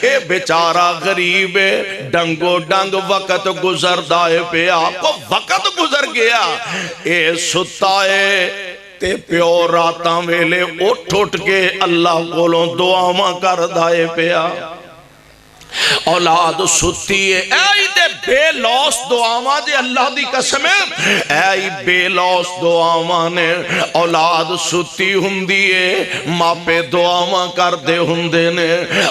اے بیچارہ غریب ہے ڈنگو ڈنگ وقت گزر دائے پہ آپ کو وقت گزر گیا اے ستائے تے پیو راتاں ویلے اٹھ کے اللہ کولوں دعاواں کر دائے پہ اولاد ستی ہے اے دے بے لوس دعاواں دے اللہ دی قسم ہے اے بے لوس دعاواں نے اولاد ستی ہندی ہے ماں پہ دعاواں کر دے ہندے نے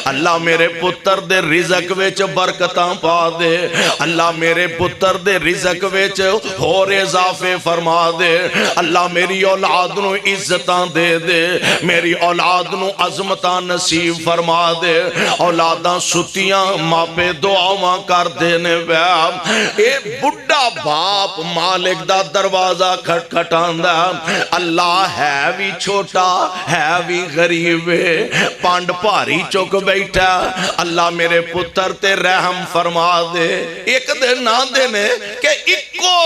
اللہ میرے پتر دے رزق وچ برکتاں پا دے اللہ میرے پتر دے رزق وچ اور اضافے فرما دے اللہ میری اولاد نو عزتاں دے دے میری اولاد نو عظمتاں نصیب فرما دے اولاداں ستیاں ماں پہ دعاواں کر دینے بیام اے بڑھا باپ مالک دا دروازہ کھٹ کھٹاندہ اللہ ہے بھی چھوٹا ہے بھی غریب پانڈ پاری چک بیٹھا اللہ میرے پتر تے رحم فرما دے ایک دن نہ دینے کہ اکو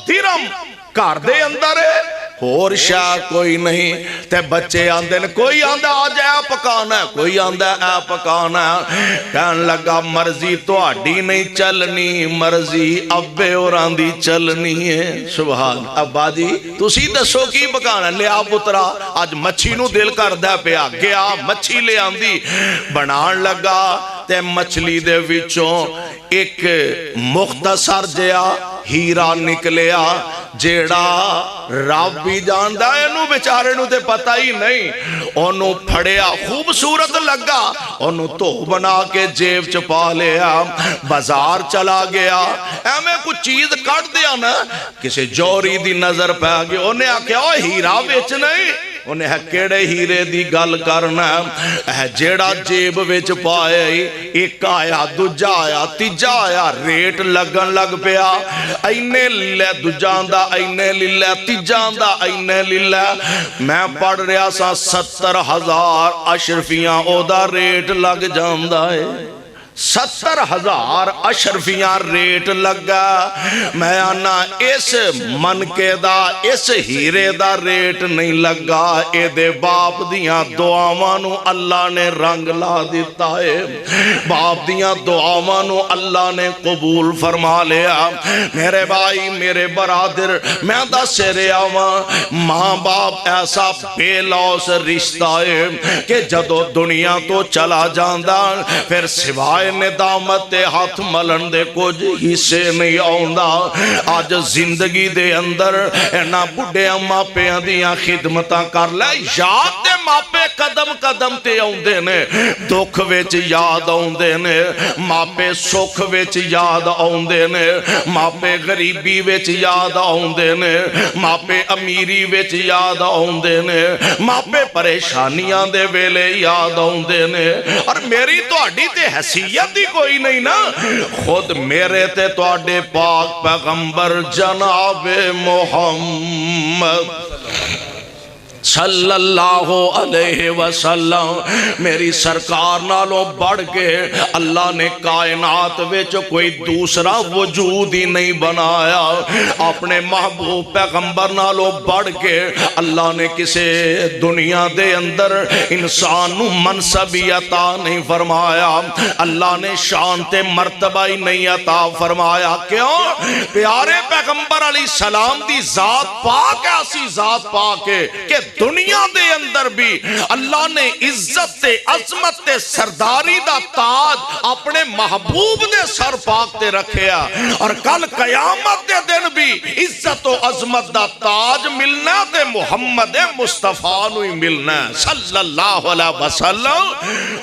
درم کار دے اندر ہے اور شاہ کوئی نہیں تے بچے آندے نے کوئی آندہ آج اے پکانا ہے کوئی آندہ اے پکانا ہے کہن لگا مرضی تو آڈی نہیں چلنی مرضی ابے اور آندھی چلنی ہے سبحان ابا جی تو سی دسو کی پکانا لے آپ اترا آج مچھی نو دل کر دے پہ گیا مچھی لے آندھی بنان لگا تے مچھلی دے وچوں ایک مختصر جیا ہیرا نکلیا جیڑا رب بھی جاندہ ہے انہوں بیچارے نو تے پتہ ہی نہیں انہوں پھڑیا خوبصورت لگا انہوں تو بنا کے جیب چپا لیا بازار چلا گیا اے میں کچھ چیز کٹ دیا نا کسی جوری دی نظر پہ آگے انہیں آکیا ہیرا بیچ نہیں انہیں کیڑے ہیرے دی گل کرنا ہے جیڑا جیب وچ پائے ایک آیا دوجا آیا تیجا آیا ریٹ لگن لگ پیا اینے للہ دوجاندہ اینے للہ تیجاندہ اینے للہ میں پڑھ رہا سا 70,000 اشرفیاں او دا ریٹ لگ جاندہ ہے 70,000 اشرفیاں ریٹ لگا میں آنا اس منکے دا اس ہیرے دا ریٹ نہیں لگا اے دے باپ دیاں دعاوانو اللہ نے رنگ لا دیتا ہے باپ دیاں دعاوانو اللہ نے قبول فرما لیا میرے بھائی میرے برادر میں دا سرے آواں ماں باپ ایسا بے لوس رشتہ ہے کہ جدو دنیا تو چلا جاندہ پھر سوائے ندامت ہاتھ ملن دے کچھ حصے نہیں آؤندہ آج زندگی دے اندر اینا بڑھے ماں پہ دیاں خدمتاں کر لے یاد دے ماں پہ قدم قدم تے آؤندے نے دکھ ویچ یاد آؤندے نے ماں پہ سکھ ویچ یاد آؤندے نے ماں پہ غریبی ویچ یاد آؤندے نے ماں پہ امیری ویچ یاد آؤندے نے ماں پہ پریشانیاں دے ویلے یاد آؤندے نے اور میری تو اڈی تے حیثیت دی کوئی نہیں نا خود میرے تے تو اڈے پاک پیغمبر جناب محمد صلی اللہ علیہ وسلم میری سرکار نالوں بڑھ کے اللہ نے کائنات وچ کوئی دوسرا وجود ہی نہیں بنایا اپنے محبوب پیغمبر نالوں بڑھ کے اللہ نے کسی دنیا دے اندر انسان نو منصب عطا نہیں فرمایا اللہ نے شان تے مرتبہ ہی نہیں عطا فرمایا کیوں پیارے پیغمبر علیہ السلام دی ذات پاک ایسی ذات پاک ہے کہ دنیا دے اندر بھی اللہ نے عزت تے عظمت تے سرداری دا تاج اپنے محبوب دے سر پاک تے رکھیا، اور کل قیامت دے دن بھی عزت و عظمت دا تاج ملنا تے محمد مصطفیٰ نو ہی ملنا صلی اللہ علیہ وسلم۔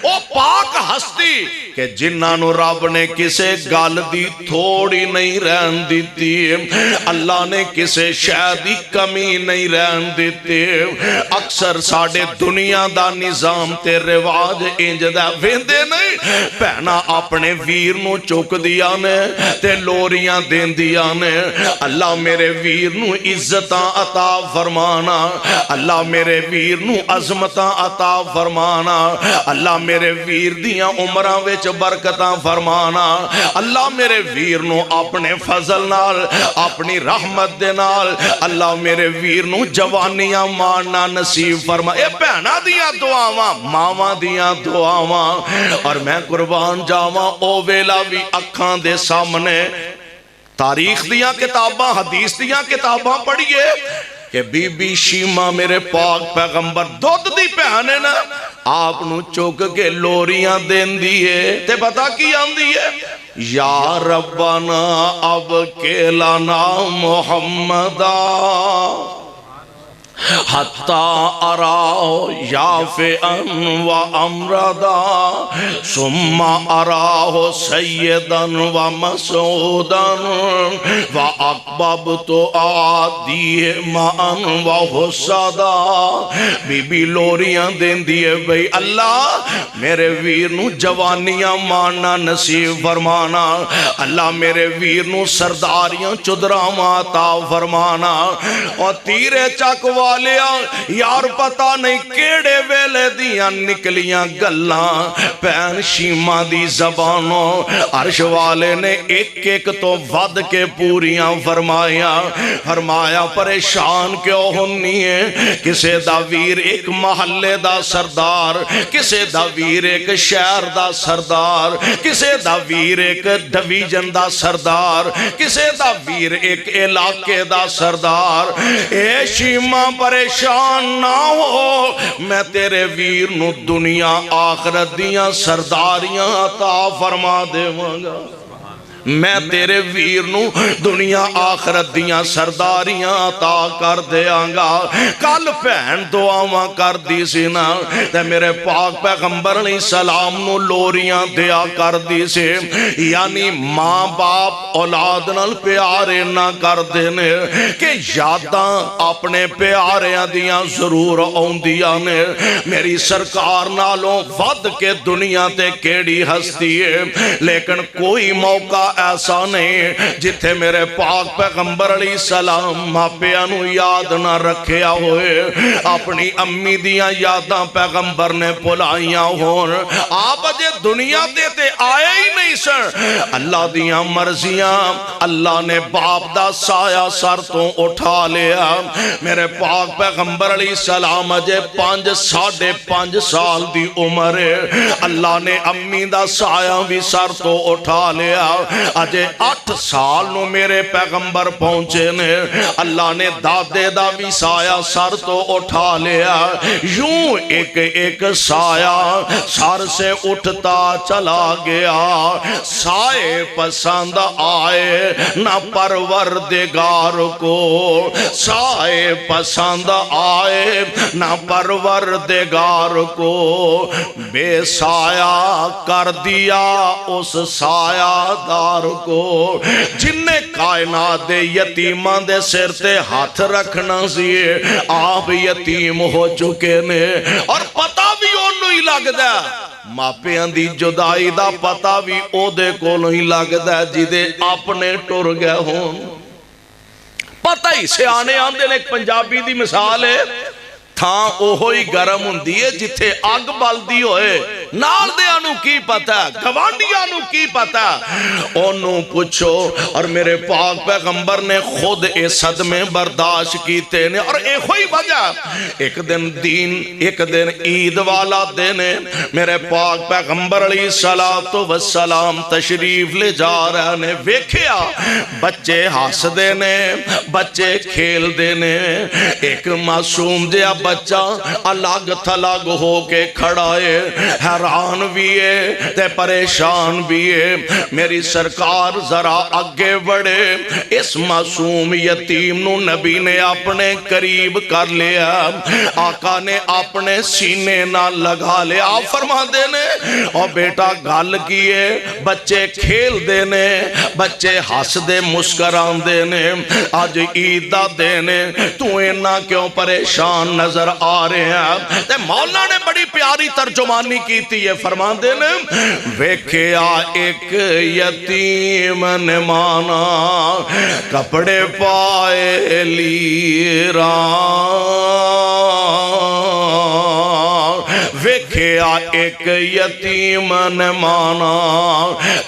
او پاک ہستی کہ جنہاں نو رب نے کسے گل دی تھوڑی نہیں رہن دیتی، اللہ نے کسے شے دی کمی نہیں رہن دیتی۔ اکثر ساڑے دنیا دا نظام تے رواج انج دا ویندے نہیں، پہنا اپنے ویر نو چک دیا نے تے لوریاں دین دیا نے۔ اللہ میرے ویر نو عزتاں عطا فرمانا، اللہ میرے ویر نو عظمتاں عطا فرمانا، اللہ میرے ویر دیاں عمراں وچ برکتاں فرمانا، اللہ میرے ویر نو اپنے فضل نال اپنی رحمت دے نال اللہ میرے ویر نو جوانیاں مارنا نصیب فرما۔ اے بہنا دیاں دعاواں، ماواں دیاں دعاواں، اور میں قربان جاواں او ویلا بھی اکھاں دے سامنے تاریخ دیاں کتاباں حدیث دیاں کتاباں پڑھئے کہ بی بی شیمہ میرے پاک پیغمبر دودھ دی پہنے نا آپ نو چوک کے لوریاں دین دیئے تے پتا کی آن دیئے، یا ربنا اب کیلانا محمدہ حتی اراؤ یافعن و امردا ثم اراؤ سیدن و مسعودن و اقببت آدی معن و حسدا۔ بی بی لوریاں دین دیئے بھئی اللہ میرے ویر نو جوانیاں ماننا نصیب فرمانا، اللہ میرے ویر نو سرداریاں چدراں عطا فرمانا، اور تیرے چک والیا یار پتہ نہیں کیڑے ویلے دیاں نکلیاں گلاں پین شیمہ دی زبانوں، عرش والے نے ایک ایک تو ود کے پوریاں فرمایا پریشان کیوں ہونی ہے، کسے دا ویر ایک محلے دا سردار، کسے دا ویر ایک شہر دا سردار، کسے دا ویر ایک ڈویژن دا سردار، کسے دا ویر ایک علاقے دا سردار۔ اے شیمہ پریشان نہ ہو، میں تیرے ویر نو دنیا آخرت دیاں سرداریاں عطا فرما دے مانگا، میں تیرے ویر نو دنیا آخرت دیاں سرداریاں عطا کر دیاں گا۔ کل پہن دعاواں کر دی سی نا تے میرے پاک پیغمبر علیہ السلام نو لوریاں دیا کر دی سی، یعنی ماں باپ اولاد نال پیارے نہ کر دینے کہ یاداں اپنے پیاریاں دیاں ضرور اوندیاں نے۔ میری سرکار نالوں ود کے دنیا تے کیڑی ہستی ہے، لیکن کوئی موقع ایسا نہیں جتھے میرے پاک پیغمبر علیہ السلام ماپیاں نو یاد نہ رکھیا ہوئے، اپنی امی دیاں یاداں پیغمبر نے پلائیاں ہون۔ آپ اجے دنیا تے آئے ہی نہیں سن، اللہ دیاں مرضیاں اللہ نے باپ دا سایہ سر تو اٹھا لیا۔ میرے پاک پیغمبر علیہ السلام اجے 5.5 سال دی عمر ہے، اللہ نے امی دا سایہ بھی سر تو اٹھا لیا۔ اجے 8 سال نو میرے پیغمبر پہنچے نے، اللہ نے دادے دا بھی سایہ سر تو اٹھا لیا۔ یوں ایک ایک سایہ سر سے اٹھتا چلا گیا، سائے پسند آئے نہ پروردگار کو، سائے پسند آئے نہ پروردگار کو، بے سایہ کر دیا اس سایہ دار کو۔ جن نے کائنات دے یتیمان دے سر تے ہاتھ رکھنا سی، آپ یتیم ہو چکے نے، اور پتہ بھی انہوں ہی لگ دا ماپیاں دی جدائی دا پتہ بھی او دے کو نہیں لگ دا جدے اپنے ٹر گئے ہون۔ پتہ ہی سے آنے آندے نے ایک پنجابی دی مثال ہے، تھاں اوہوئی گرم ہوندی ہے جتھے آگ بال دی ہوئے نال دیاں نو کی پتہ ہے، گوانڈیاں نو کی پتہ ہے، انہوں پوچھو۔ اور میرے پاک پیغمبر نے خود اے صدمے برداشت کیتے نے، اور اے ہوئی وجہ ایک دن عید والا دن میرے پاک پیغمبر علیہ السلام تشریف لے جا رہے نے، ویکھیا بچے ہس دے نے، بچے کھیل دے نے، ایک معصوم جہا بچہ الگ تھلگ ہو کے کھڑا ہے، حیران بھی ہے تے پریشان بھی ہے۔ میری سرکار ذرا آگے بڑھے، اس معصوم یتیم نو نبی نے اپنے قریب کر لیا، آقا نے اپنے سینے نہ لگا لیا، فرما دینے اور بیٹا گل کیے، بچے کھیل دینے، بچے ہس دے مسکران دینے، آج عید دا دینے، تو اینا کیوں پریشان نظر آ رہے ہیں؟ تے مولا نے بڑی پیاری ترجمانی کی تھی، یہ فرما دینے ویکھیا ایک یتیم نے مانا کپڑے پائے لیران، ویکھیا ایک یتیم نے مانا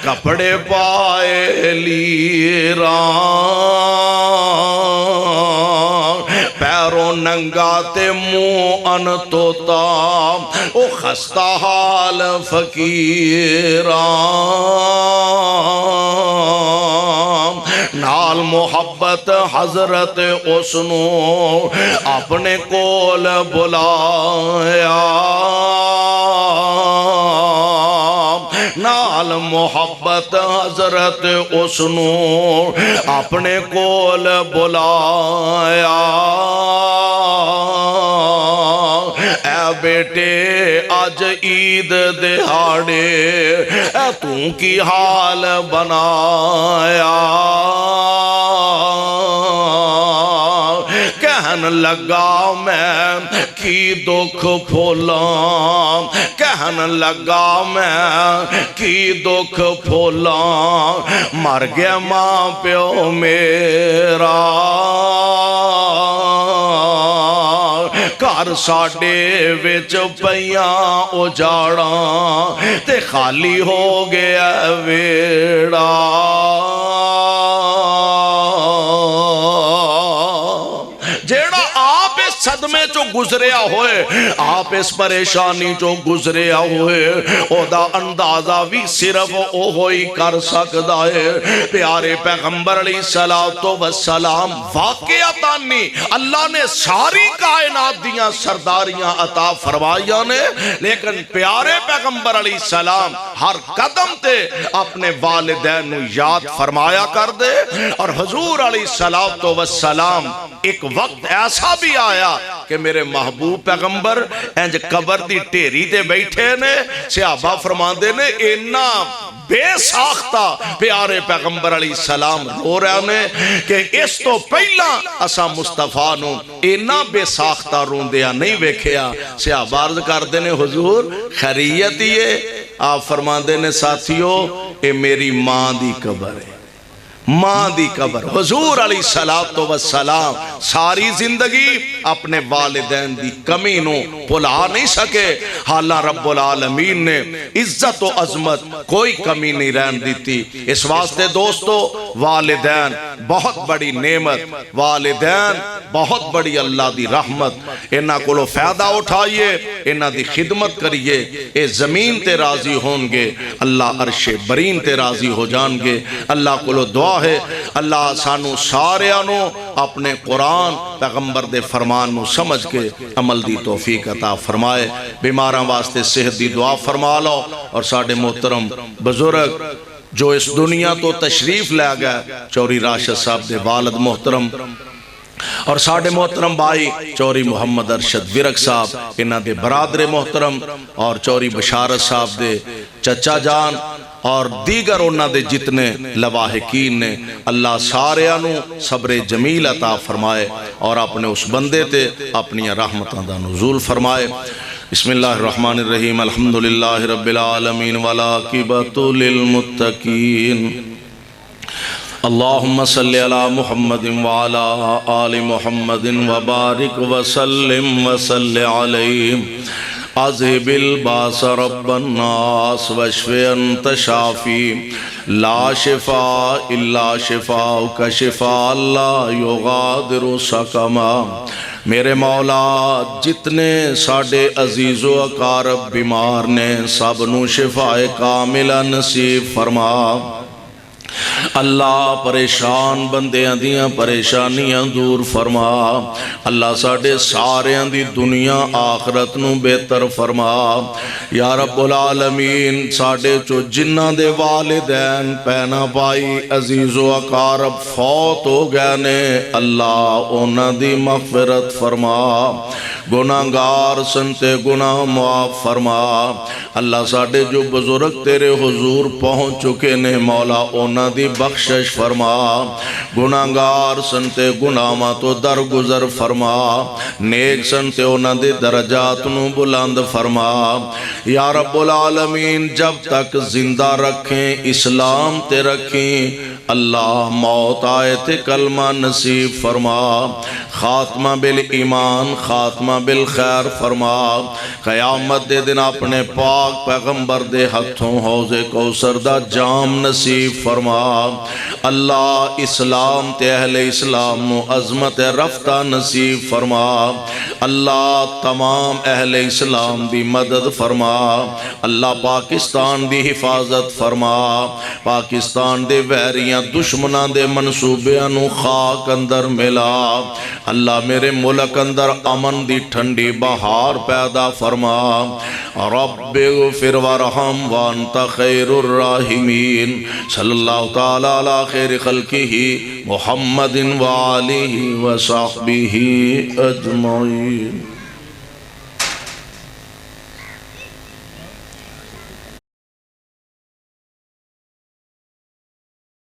کپڑے پائے لیران، پیروں ننگا تے منہ ان توتا، او خستہ حال فقیران، نال محبت حضرت اسنو اپنے کول بلایا، نال محبت حضرت اسنو اپنے کول بلایا، اے بیٹے آج عید دہاڑے اے تو کی حال بنایا، کہن لگا میں کی دکھ پھولاں، کہن لگا میں کی دکھ پھولاں، مر گیا ماں پیو میرا، گھر ساڈے وچ پیاں اجاڑاں تے خالی ہو گیا ویڑا، جیڑا آپ اس صدمے چو گزریا ہوئے، آپ اس پریشانی چو گزریا ہوئے، او دا اندازہ بھی صرف او ہوئی کر سکتا ہے۔ پیارے پیغمبر علیہ السلام واقعاتانی اللہ نے ساری کائنات دیاں سرداریاں عطا فرمائیاں نے، لیکن پیارے پیغمبر علیہ السلام ہر قدم تے اپنے والدین نو یاد فرمایا کر دے، اور حضور علیہ السلام ایک وقت ایسا بھی آیا کہ میرے محبوب پیغمبر انج قبر دی ٹیری دے بیٹھے نے، صحابہ فرماندے نے اینا بے ساختہ پیارے پیغمبر علیہ السلام رو رہے نے کہ اس تو پہلا اسا مصطفیٰ نو اینا بے ساختہ روندیا نہیں ویکھیا۔ صحابہ عرض کردے نے حضور خیریت ہی ہے؟ آپ فرماندے نے ساتھیو اے میری ماں دی قبر ہے، ماں دی قبر۔ حضور علیہ السلام ساری زندگی اپنے والدین دی کمی نو بھلا نہیں سکے، حالہ رب العالمین نے عزت و عظمت کوئی کمی نہیں رہن دیتی۔ اس واسطے دوستو والدین بہت بڑی نعمت، والدین بہت بڑی اللہ دی رحمت، انہاں کو لو فائدہ اٹھائیے، انہاں دی خدمت کریے، اے زمین تے راضی ہوں گے، اللہ عرش برین تے راضی ہو جان گے۔ اللہ کو لو دعا ہے اللہ سانو سارے آنو اپنے قرآن پیغمبر دے فرمان نو سمجھ کے عمل دی توفیق عطا فرمائے، بیماراں واسطے صحت دی دعا فرما لو، اور ساڑھے محترم بزرگ جو اس دنیا تو تشریف لے گئے، چوری راشد صاحب دے والد محترم اور ساڑھے محترم بھائی چوری محمد ارشد ورک صاحب، انہاں دے برادر محترم اور چوری بشارت صاحب دے چچا جان اور دیگر انہاں دے جتنے لواحقین نے، اللہ سارے انو صبر جمیل عطا فرمائے اور اپنے اس بندے تے اپنی رحمتاں دا نزول فرمائے۔ بسم اللہ الرحمن الرحیم، الحمدللہ رب العالمین والعاقبۃ للمتقین، اللہم صلی علی محمد وعلا آل محمد وبارک وسلم وصلی علیہ اذهب الباس رب الناس واشف انت شافی لا شفاء الا شفاؤک شفاء لا یغادر سقما۔ میرے مولا جتنے ساڈے عزیز و اقارب بیمار نے سب نو شفاء کاملہ نصیب فرما۔ اللہ پریشان بندیاں دیاں پریشانیاں دور فرما۔ اللہ ساڈے ساریاں دی دنیا آخرت نو بہتر فرما۔ یا رب العالمین ساڈے چو جنہ دے والدین پینا پائی عزیز و اقارب فوت ہو گئے نے اللہ انہاں دی مغفرت فرما۔ گناہگار سنتے گناہ معاف فرما۔ اللہ ساڈے جو بزرگ تیرے حضور پہنچ چکے نے مولا انہاں دی بخشش فرما۔ گناہگار سنتے گناہاں تو درگزر فرما۔ نیک سنتے انہاں دے درجات نو بلند فرما۔ یا رب العالمین جب تک زندہ رکھیں اسلام تے رکھیں اللہ موت آئے تے کلمہ نصیب فرما۔ خاتمہ بالایمان خاتمہ بالخیر فرما۔ قیامت دے دن اپنے پاک پیغمبر دے ہتھوں حوض کوثر دا جام نصیب فرما۔ اللہ اسلام تے اہل اسلام نو عظمت رفتہ نصیب فرما۔ اللہ تمام اہل اسلام دی مدد فرما۔ اللہ پاکستان دی حفاظت فرما۔ پاکستان دے ویریاں دشمناں دے منصوبیاں نو خاک اندر ملا۔ اللہ میرے ملک اندر امن دی ٹھنڈی بہار پیدا فرما۔ رب اغفر وارحم وانت خیر الراحمین۔ صلی اللہ تعالی علی خیر خلقہ محمد وآلہ وصحبہ اجمعین۔